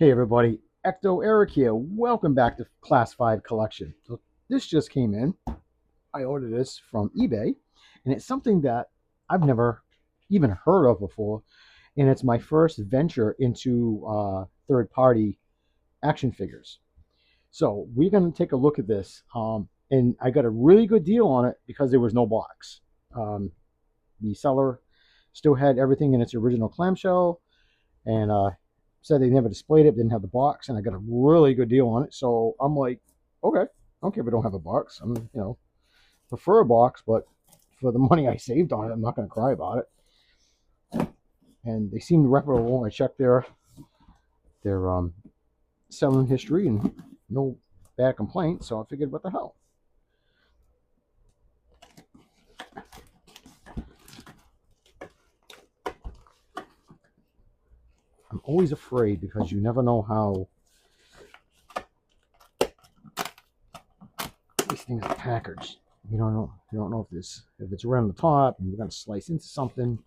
Hey everybody, Ecto Eric here. Welcome back to Class 5 Collection. So this just came in. I ordered this from eBay, and it's something that I've never even heard of before, and it's my first venture into third-party action figures. So we're going to take a look at this, and I got a really good deal on it because there was no box. The seller still had everything in its original clamshell, and said they never displayed it, didn't have the box, and I got a really good deal on it. So I'm like, okay, I don't care if I don't have a box. Prefer a box, but for the money I saved on it, I'm not going to cry about it. And they seemed reputable. I checked their selling history and no bad complaints. So I figured, what the hell? I'm always afraid because you never know how these things are packaged. You don't know. You don't know if it's around the top and you're gonna slice into something.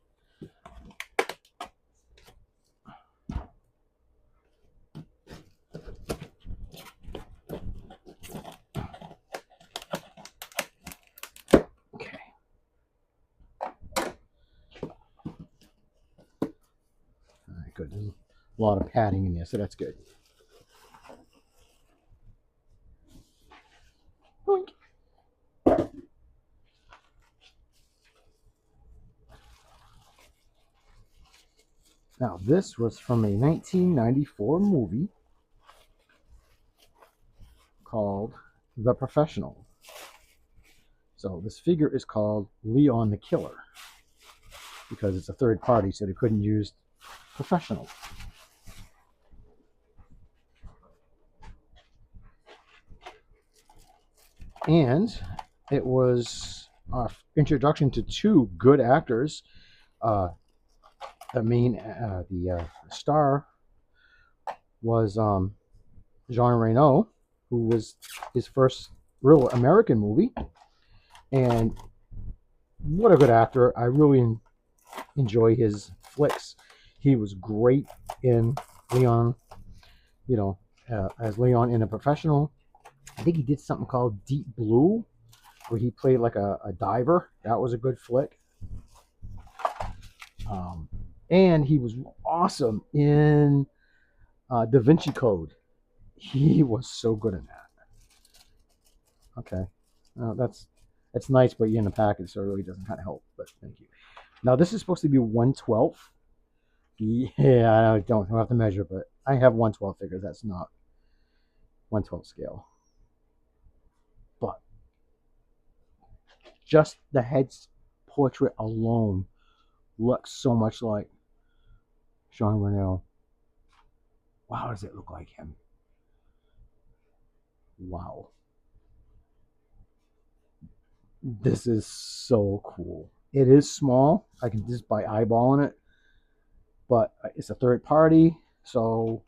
Okay. All right, good. There's a lot of padding in there, so that's good. Boink. Now, this was from a 1994 movie called The Professional. So this figure is called Leon the Killer because it's a third party, so they couldn't use Professional. And it was an introduction to two good actors. The star was Jean Reno, who was his first real American movie, and what a good actor! I really enjoy his flicks. He was great in Leon, as Leon in A Professional. I think he did something called Deep Blue, where he played like a diver. That was a good flick. And he was awesome in Da Vinci Code. He was so good in that. Okay, that's nice, but you're in the package, so it really doesn't kind of help. But thank you. Now this is supposed to be 1/12. Yeah, I don't have to measure, but I have 1/12 figures. That's not 1/12 scale. But just the head's portrait alone looks so much like Jean Reno. Wow, does it look like him? Wow. This is so cool. It is small. I can just by eyeballing it, but it's a third party, so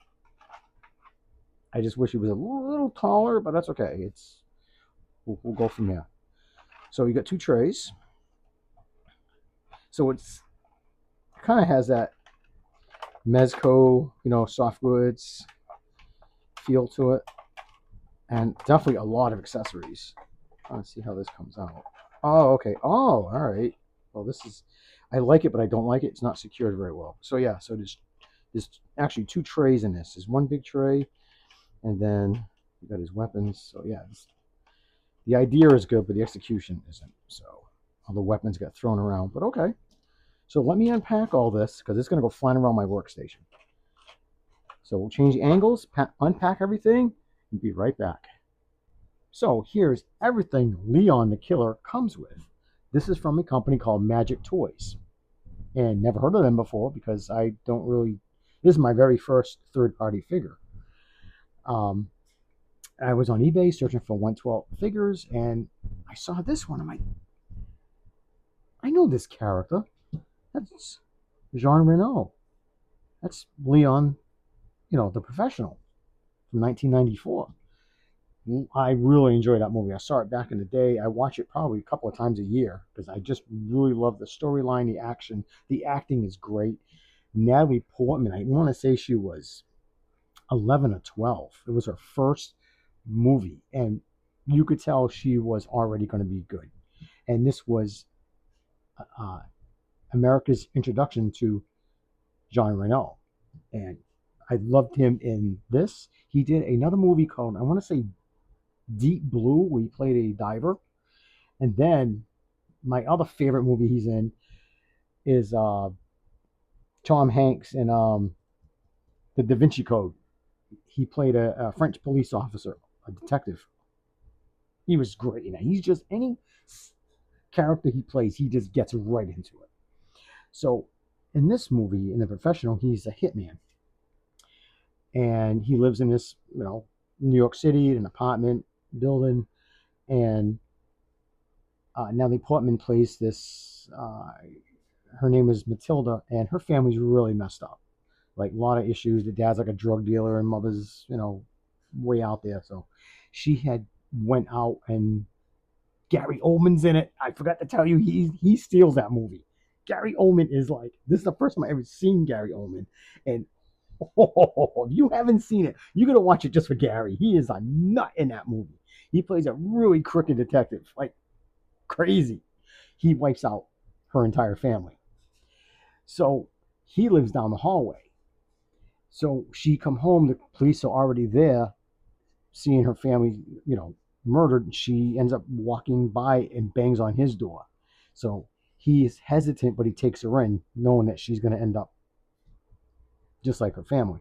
I just wish it was a little taller, but that's okay. We'll go from there. So you got two trays. So it kind of has that Mezco, soft goods feel to it, and definitely a lot of accessories. Let's see how this comes out. Oh, okay. Oh, all right. Well, I like it, but I don't like it. It's not secured very well. So yeah, so there's actually two trays in this. There's one big tray, and then you got his weapons. So yeah, the idea is good, but the execution isn't. So all the weapons got thrown around, but okay. So let me unpack all this because it's going to go flying around my workstation. So we'll change angles, unpack everything, and be right back. So here's everything Leon the Killer comes with. This is from a company called Magic Toys. And never heard of them before because I don't really, this is my very first third party figure. I was on eBay searching for 1/12 figures and I saw this one. I'm like, I know this character. That's Jean Reno. That's Leon, the Professional from 1994. I really enjoyed that movie. I saw it back in the day. I watch it probably a couple of times a year because I just really love the storyline, the action. The acting is great. Natalie Portman, I want to say she was 11 or 12. It was her first movie, and you could tell she was already going to be good. And this was uh, America's introduction to Jean Reno, and I loved him in this. He did another movie called, I want to say, Deep Blue, where he played a diver. And then my other favorite movie he's in is Tom Hanks in The Da Vinci Code. He played a French police officer, a detective. He was great in it. He's just any character he plays, he just gets right into it. So in this movie, in The Professional, he's a hitman, and he lives in this, New York City, an apartment building, and Natalie Portman plays this. Her name is Matilda, and her family's really messed up. Like a lot of issues. The dad's like a drug dealer, and mother's, way out there. So she had went out, and Gary Oldman's in it. I forgot to tell you, he steals that movie. Gary Oldman is like, this is the first time I ever seen Gary Oldman, and if you haven't seen it, you're gonna watch it just for Gary. He is a nut in that movie. He plays a really crooked detective, like crazy. He wipes out her entire family. So he lives down the hallway. So she come home, the police are already there, seeing her family, murdered. She ends up walking by and bangs on his door. So he is hesitant, but he takes her in, knowing that she's going to end up just like her family.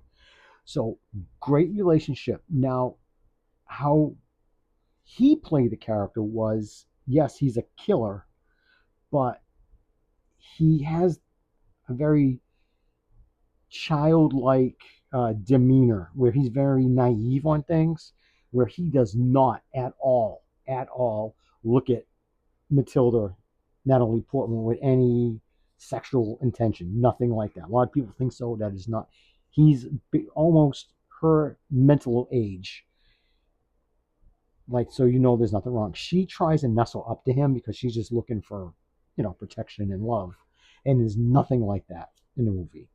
So great relationship. Now, how he played the character was, yes, he's a killer, but he has a very childlike demeanor where he's very naive on things, where he does not at all look at Matilda, Natalie Portman, with any sexual intention. Nothing like that. A lot of people think so. That is not. He's almost her mental age. Like, so there's nothing wrong. She tries to nestle up to him because she's just looking for, protection and love. And there's nothing like that in the movie,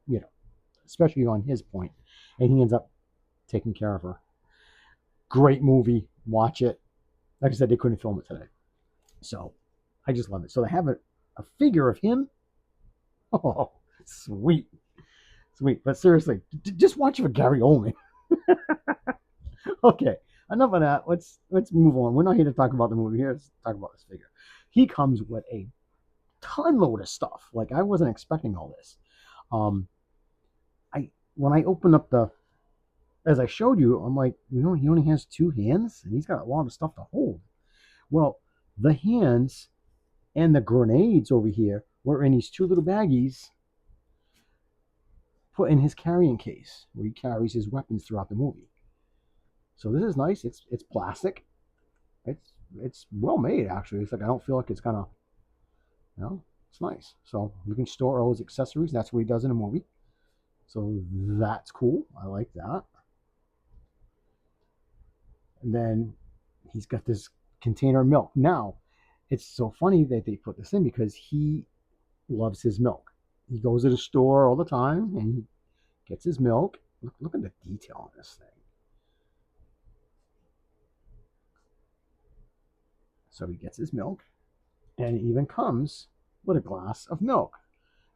you know, especially on his point. And he ends up taking care of her. Great movie. Watch it. Like I said, they couldn't film it today. So I just love it. So they have a figure of him. Oh, sweet. Sweet. But seriously, just watch it for Gary Oldman. Okay. Enough of that. Let's move on. We're not here to talk about the movie. Here to talk about this figure. He comes with a ton load of stuff. Like, I wasn't expecting all this. When I opened up as I showed you, I'm like, he only has two hands, and he's got a lot of stuff to hold. Well, the hands and the grenades over here were in these two little baggies put in his carrying case, where he carries his weapons throughout the movie. So this is nice. It's plastic. It's well made, actually. It's like, I don't feel like it's gonna, it's nice. So you can store all his accessories. That's what he does in a movie. So that's cool. I like that. And then he's got this container of milk. Now, it's so funny that they put this in because he loves his milk. He goes to the store all the time and he gets his milk. Look at the detail on this thing. So he gets his milk, and it even comes with a glass of milk.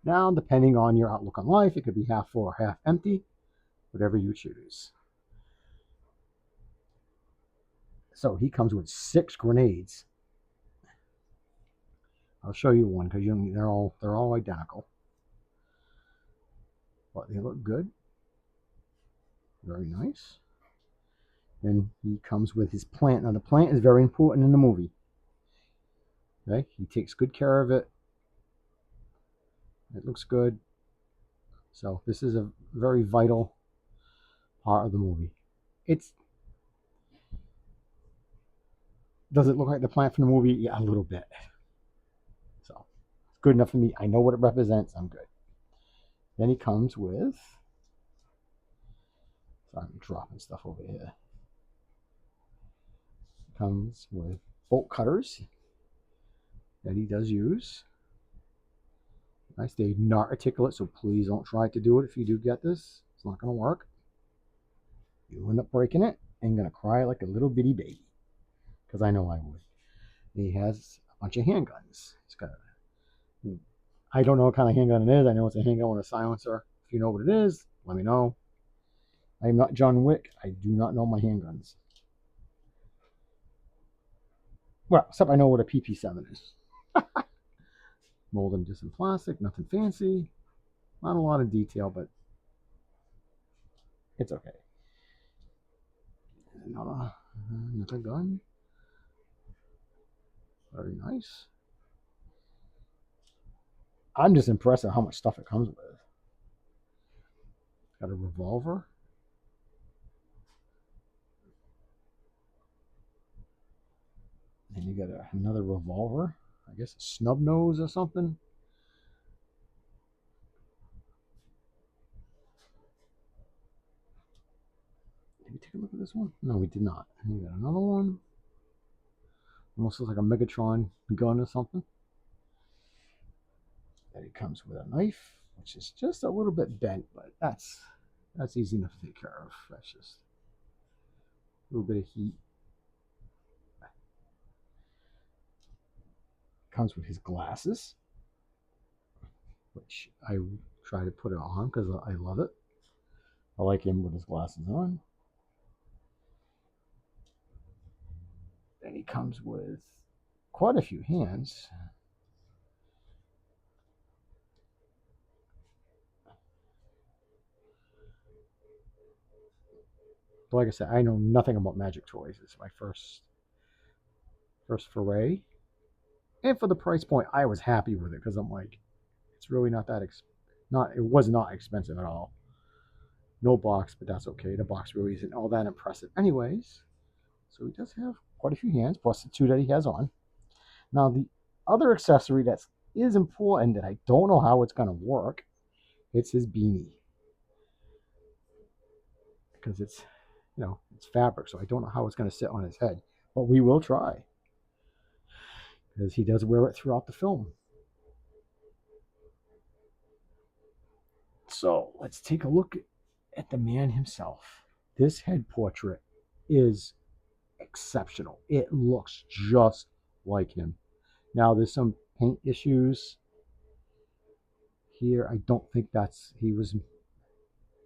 Now, depending on your outlook on life, it could be half full or half empty, whatever you choose. So he comes with 6 grenades. I'll show you one because they're all identical, but they look good. Very nice. Then he comes with his plant. Now the plant is very important in the movie. Okay, he takes good care of it. It looks good. So this is a very vital part of the movie. Does it look like the plant from the movie? Yeah, a little bit. So it's good enough for me. I know what it represents. I'm good. Then he comes with, sorry, I'm dropping stuff over here. Comes with bolt cutters that he does use. Nice. They're not articulate, so please don't try to do it if you do get this. It's not going to work. You end up breaking it and gonna cry like a little bitty baby. Because I know I would. He has a bunch of handguns. He's got I don't know what kind of handgun it is. I know it's a handgun with a silencer. If you know what it is, let me know. I am not John Wick. I do not know my handguns. Well, except I know what a PP7 is. Molded just in plastic, nothing fancy. Not a lot of detail, but it's okay. Another gun. Very nice. I'm just impressed at how much stuff it comes with. Got a revolver. And you got another revolver. I guess a snub nose or something. Did we take a look at this one? No, we did not. And you got another one. Almost looks like a Megatron gun or something. And it comes with a knife, which is just a little bit bent, but that's easy enough to take care of. That's just a little bit of heat. Comes with his glasses, which I try to put it on because I love it. I like him with his glasses on. Then he comes with quite a few hands. But like I said, I know nothing about magic toys. It's my first foray. And for the price point, I was happy with it because I'm like, it's really not that it was not expensive at all. No box, but that's okay. The box really isn't all that impressive anyways. So he does have quite a few hands, plus the two that he has on. Now the other accessory that is important that I don't know how it's going to work, it's his beanie. Because it's, it's fabric, so I don't know how it's going to sit on his head. But we will try. Because he does wear it throughout the film. So let's take a look at the man himself. This head portrait is exceptional. It looks just like him. Now there's some paint issues here. I don't think he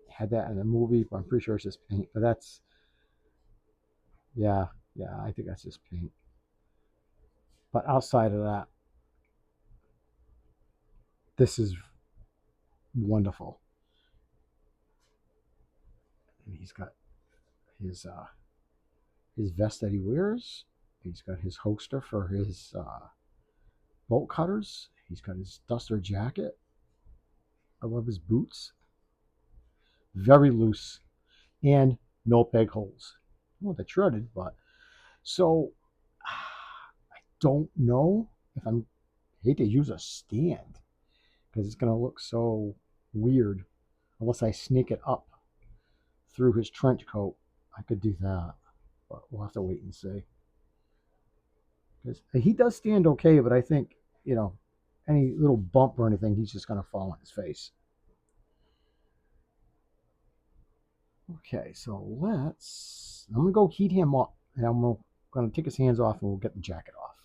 had that in the movie, but I'm pretty sure it's just paint. But that's, yeah, I think that's just paint. But outside of that, this is wonderful. And he's got his vest that he wears. He's got his holster for his bolt cutters. He's got his duster jacket. I love his boots. Very loose and no peg holes. Well, they're shredded, but so I don't know if I hate to use a stand because it's gonna look so weird unless I sneak it up through his trench coat. I could do that, but we'll have to wait and see. Because he does stand okay, but I think any little bump or anything, he's just gonna fall on his face. Okay, so I'm gonna go heat him up, and I'm gonna take his hands off, and we'll get the jacket off.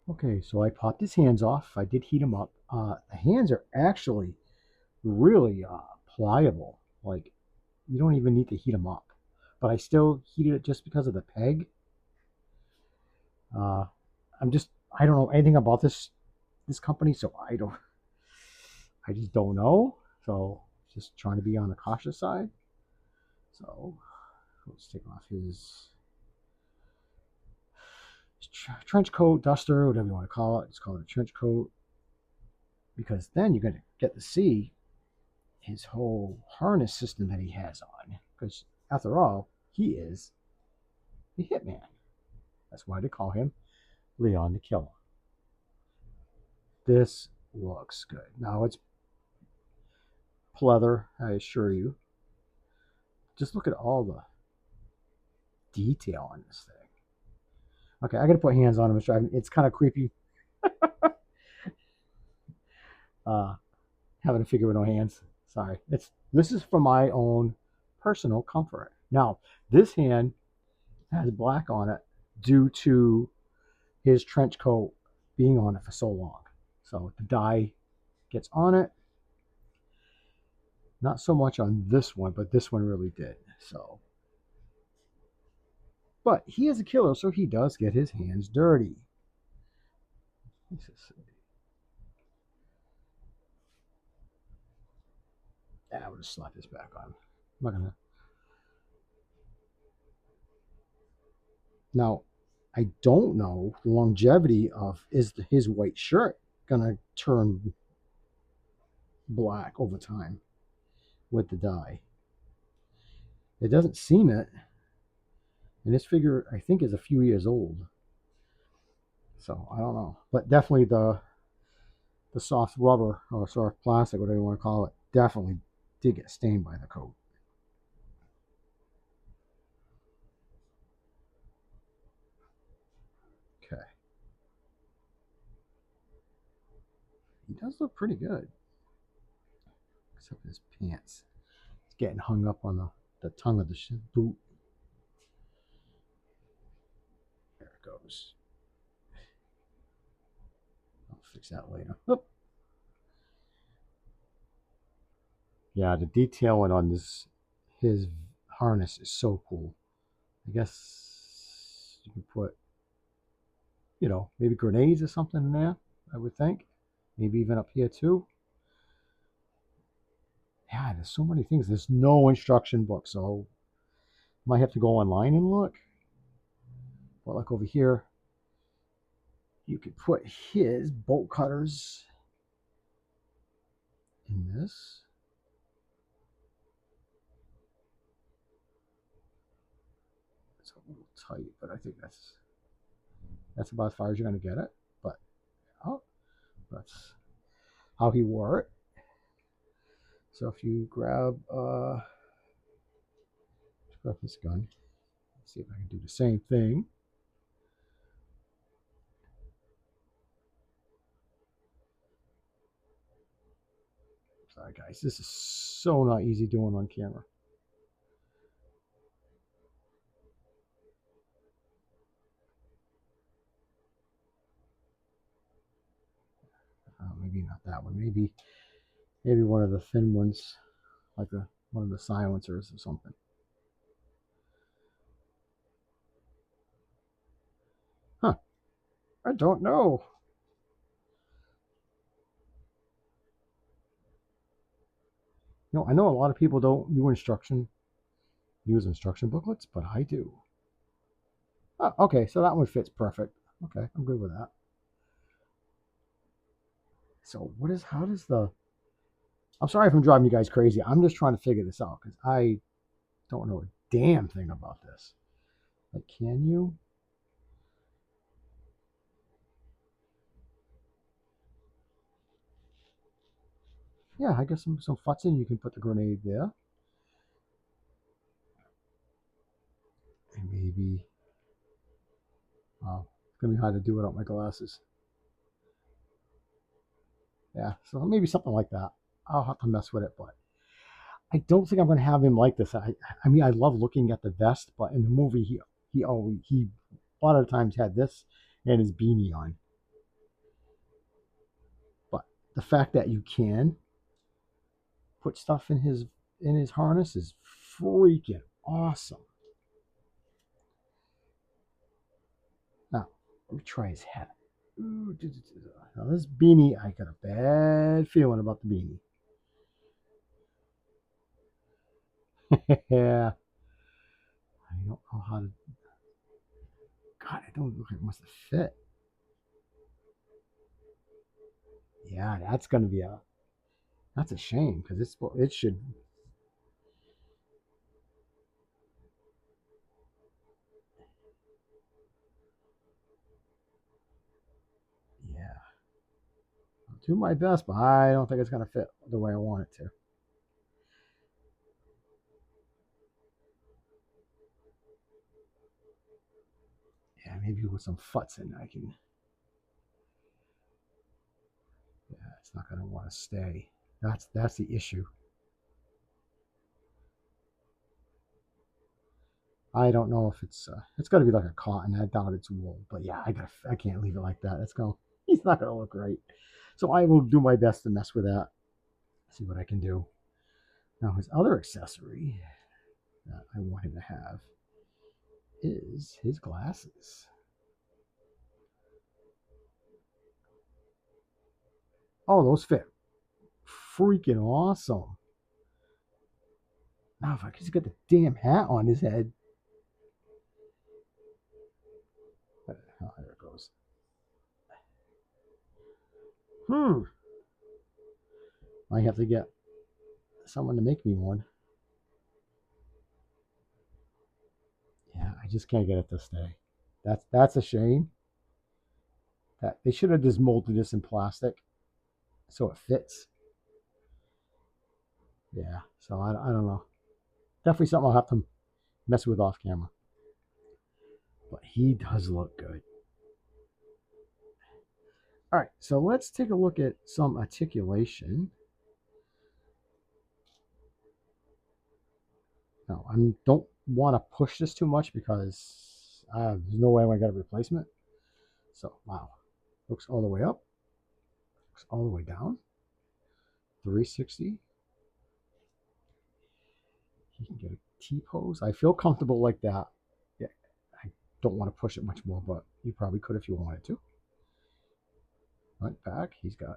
Okay, so I popped his hands off. I did heat him up. The hands are actually really pliable. Like, you don't even need to heat them up. But I still heated it just because of the peg. I don't know anything about this company, so I just don't know. So just trying to be on the cautious side. So let's take off his trench coat, duster, whatever you want to call it. Just call it a trench coat. Because then you're going to get to see his whole harness system that he has on. Because after all, he is the Hitman. That's why they call him Leon the Killer. This looks good. Now it's pleather, I assure you. Just look at all the detail on this thing. Okay, I got to put hands on him. It's kind of creepy. Having a figure with no hands. Sorry. This is for my own personal comfort. Now, this hand has black on it due to his trench coat being on it for so long. So the dye gets on it. Not so much on this one, but this one really did. So, but he is a killer, so he does get his hands dirty. Yeah, I would just slap this back on. I'm not gonna. Now, I don't know the longevity of his white shirt gonna turn black over time with the dye. It doesn't seem it, and this figure I think is a few years old. So I don't know, but definitely the soft rubber or soft plastic, whatever you want to call it, definitely did get stained by the coat. Okay, he does look pretty good, except his pants. It's getting hung up on the tongue of the boot. There it goes. I'll fix that later. Oop. Yeah, the detailing on his harness is so cool. I guess you can put, maybe grenades or something in there, I would think. Maybe even up here too. Yeah, there's so many things. There's no instruction book, so might have to go online and look. But like over here, you could put his bolt cutters in this. It's a little tight, but I think that's about as far as you're going to get it. But oh, that's how he wore it. So if you grab this gun, let's see if I can do the same thing. Sorry guys, this is so not easy doing on camera. Maybe not that one. Maybe one of the thin ones, like one of the silencers or something. Huh? I don't know. I know a lot of people don't use instruction booklets, but I do. Oh, okay, so that one fits perfect. Okay, I'm good with that. So how does I'm sorry if I'm driving you guys crazy. I'm just trying to figure this out because I don't know a damn thing about this. Like, can you? Yeah, I guess some futzing. You can put the grenade there. And maybe, it's gonna be hard to do without my glasses. Yeah, so maybe something like that. I'll have to mess with it, but I don't think I'm gonna have him like this. I mean, I love looking at the vest, but in the movie, he always he a lot of times had this and his beanie on. But the fact that you can put stuff in his harness is freaking awesome. Now, let me try his hat. Now this beanie, I got a bad feeling about the beanie. Yeah, I don't know how to. God, I don't look. It must have fit. Yeah, that's gonna be a. That's a shame because it should. Yeah, I'll do my best, but I don't think it's gonna fit the way I want it to. Yeah, maybe with some futs in, I can. Yeah, it's not gonna want to stay. That's the issue. I don't know if it's got to be like a cotton. I doubt it's wool, but yeah, I can't leave it like that. He's not gonna look right. So I will do my best to mess with that. See what I can do. Now his other accessory that I want him to have is his glasses. Oh, those fit freaking awesome. Now if I could just get the damn hat on his head. Oh, there it goes. I have to get someone to make me one. Yeah, I just can't get it to stay. That's a shame. That they should have just molded this in plastic so it fits. Yeah, so I don't know. Definitely something I'll have to mess with off camera. But he does look good. All right, so let's take a look at some articulation. Now, I don't want to push this too much because there's no way I'm going to get a replacement. So, wow. Looks all the way up. Looks all the way down. 360. He can get a T-pose. I feel comfortable like that. Yeah, I don't want to push it much more, but you probably could if you wanted to. Right back. He's got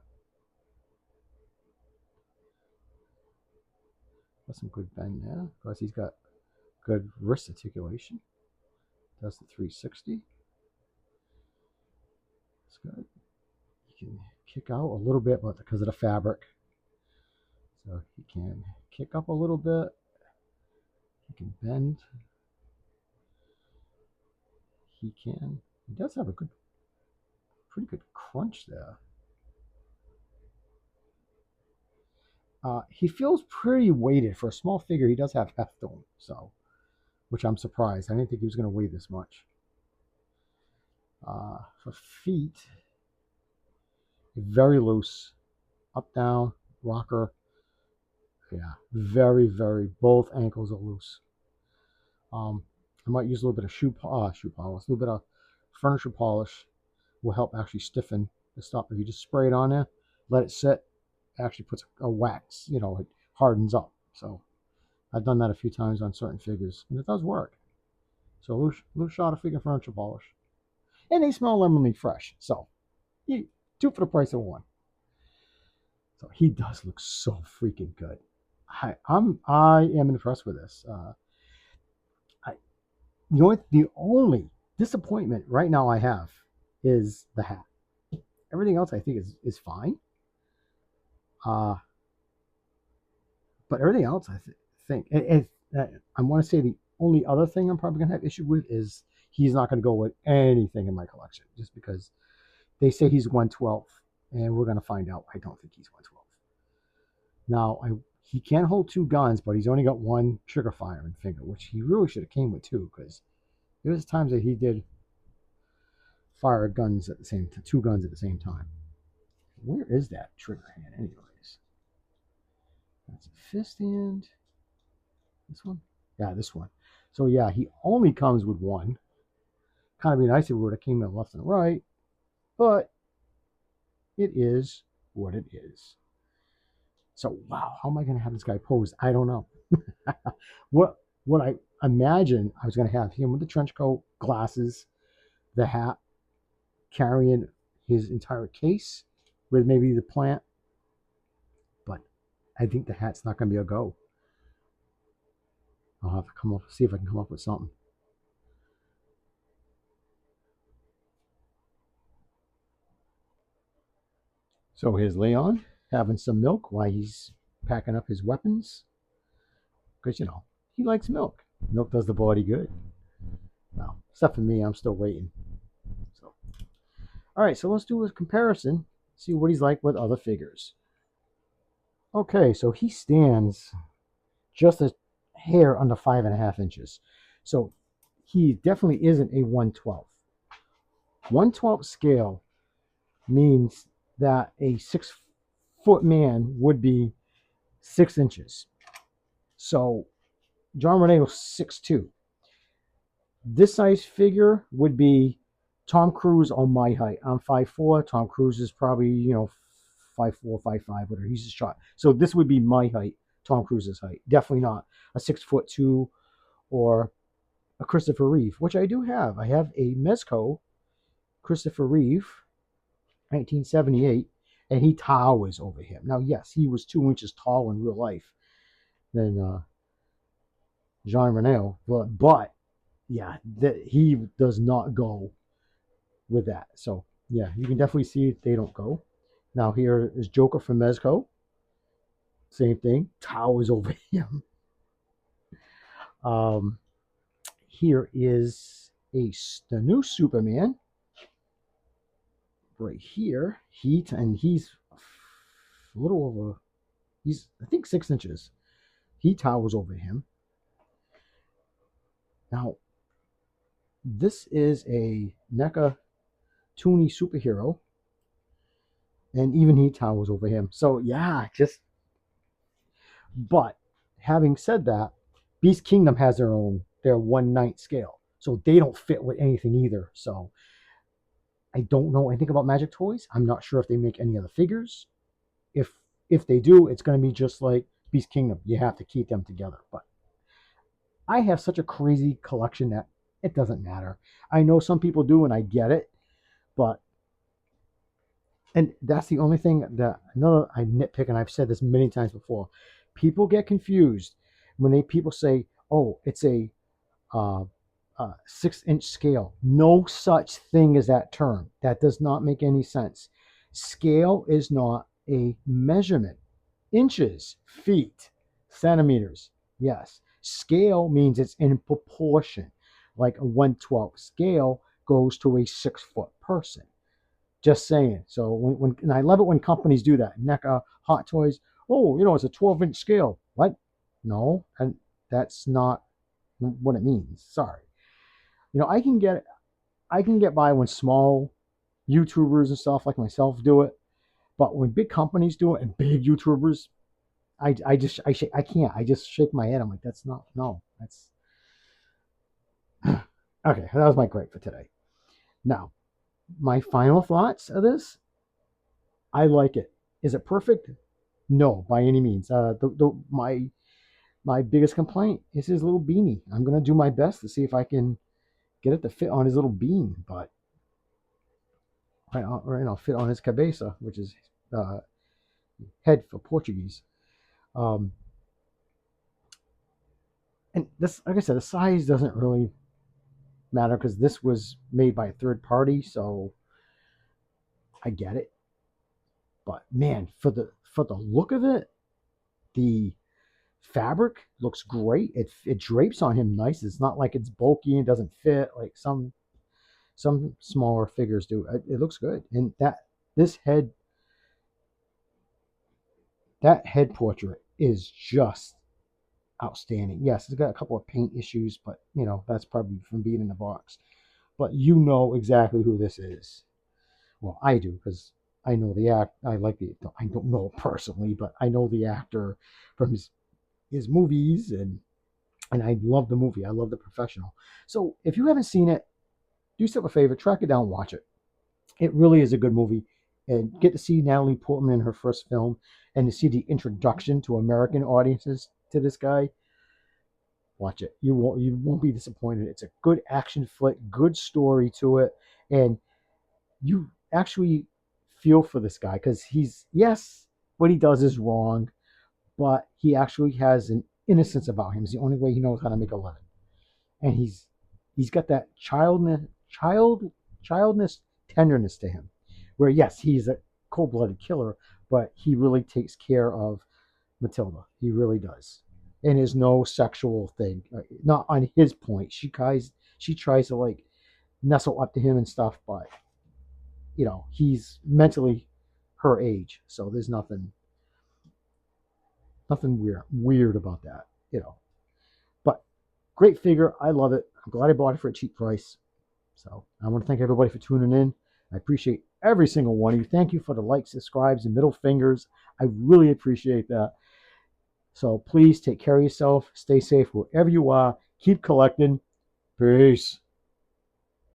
some good bend there. Plus, he's got good wrist articulation. Does the 360. It's good. He can kick out a little bit, but because of the fabric. So he can kick up a little bit. He can bend. He does have a pretty good crunch there. He feels pretty weighted for a small figure. He does have heft to him, so which I'm surprised. I didn't think he was going to weigh this much. For feet, very loose, up down rocker. Yeah, very both ankles are loose. I might use a little bit of shoe polish, a little bit of furniture polish will help actually stiffen the stuff. If you just spray it on there, let it sit, it actually puts a wax, it hardens up. So I've done that a few times on certain figures, and it does work. So a little shot of furniture polish. And they smell lemonly fresh. So two for the price of one. So he does look so freaking good. I am impressed with this. The only disappointment right now I have is the hat. Everything else I think is fine. But everything else I think I want to say the only other thing I'm probably gonna have issue with is he's not gonna go with anything in my collection just because they say he's 1/12, and we're gonna find out. I don't think he's 1/12. Now he can hold two guns, but he's only got one trigger firing finger, which he really should have came with two because there's times that he did fire guns at the same time, two guns at the same time. Where is that trigger hand, anyways? That's a fist hand. This one? Yeah, this one. So yeah, he only comes with one. Kind of be nice if it would have came in left and right, but it is what it is. So wow, how am I going to have this guy pose? I don't know. what I imagine I was going to have him with the trench coat, glasses, the hat, carrying his entire case with maybe the plant, but I think the hat's not going to be a go. I'll have to see if I can come up with something. So here's Leon having some milk while he's packing up his weapons. Because, he likes milk. Milk does the body good. Well, except for me, I'm still waiting. So, all right, so let's do a comparison, see what he's like with other figures. Okay, so he stands just a hair under 5.5 inches. So he definitely isn't a 1/12. 1/12 scale means that a 6-foot man would be 6 inches. So Jean Reno 6'2". This size figure would be Tom Cruise on my height. I'm 5'4". Tom Cruise is probably 5'4", 5'5", whatever. He's just short. So this would be my height, Tom Cruise's height. Definitely not a 6'2" or a Christopher Reeve, which I do have. I have a Mezco Christopher Reeve, 1978, and he towers over him. Now, yes, he was 2 inches tall in real life than Jean Reno, but yeah, he does not go with that. So yeah, you can definitely see they don't go. Now here is Joker from Mezco. Same thing, towers over him. Um, here is the new Superman right here. He's a little over. He's I think 6 inches. He towers over him. Now this is a NECA Toonie superhero, and even he towers over him. So yeah, just. But having said that, Beast Kingdom has their 1/9 scale, so they don't fit with anything either. So I don't know anything about Magic Toys. I'm not sure if they make any other figures. If if they do, it's going to be just like Beast Kingdom. You have to keep them together. But I have such a crazy collection that it doesn't matter. I know some people do, and I get it, but and that's the only thing that another I nitpick, and I've said this many times before. People get confused when people say, "Oh, it's uh, a 6-inch scale." No such thing as that term. That does not make any sense. Scale is not a measurement. Inches, feet, centimeters. Yes. Scale means it's in proportion. Like a 1/12 scale goes to a 6-foot person. Just saying. So and I love it when companies do that. NECA, Hot Toys. Oh, it's a 12-inch scale. What? No, and that's not what it means. Sorry. I can get by when small YouTubers and stuff like myself do it, but when big companies do it and big YouTubers, I can't. I just shake my head. I'm like, that's not no. That's okay. That was my gripe for today. Now, my final thoughts of this. I like it. Is it perfect? No, by any means. My biggest complaint is his little beanie. I'm gonna do my best to see if I can get it to fit on his little bean, but right, I'll fit on his cabeça, which is uh, head for Portuguese. Um, and this, like I said, the size doesn't really matter because this was made by a third party, so I get it. But man, for the look of it, the fabric looks great. It drapes on him nice. It's not like it's bulky and doesn't fit like some smaller figures do. It looks good, and this head that head portrait is just outstanding. Yes, it's got a couple of paint issues, but that's probably from being in the box. But you know exactly who this is. Well, I do because I know the act. I like the. I don't know personally, but I know the actor from his movies, and I love the movie. I love The Professional. So if you haven't seen it, do yourself a favor, track it down, watch it. It really is a good movie, and get to see Natalie Portman in her first film, and to see the introduction to American audiences to this guy. Watch it. You won't be disappointed. It's a good action flick, good story to it, and you actually feel for this guy because yes, what he does is wrong, but he actually has an innocence about him. It's the only way he knows how to make a living, and he's got that childness tenderness to him, where yes, he's a cold-blooded killer, but he really takes care of Matilda. He really does. And there's no sexual thing. Not on his point. She tries to like nestle up to him and stuff, but he's mentally her age, so there's nothing weird about that. But great figure. I love it. I'm glad I bought it for a cheap price. So I want to thank everybody for tuning in. I appreciate every single one of you. Thank you for the likes, subscribes, and middle fingers. I really appreciate that. So please take care of yourself. Stay safe wherever you are. Keep collecting. Peace.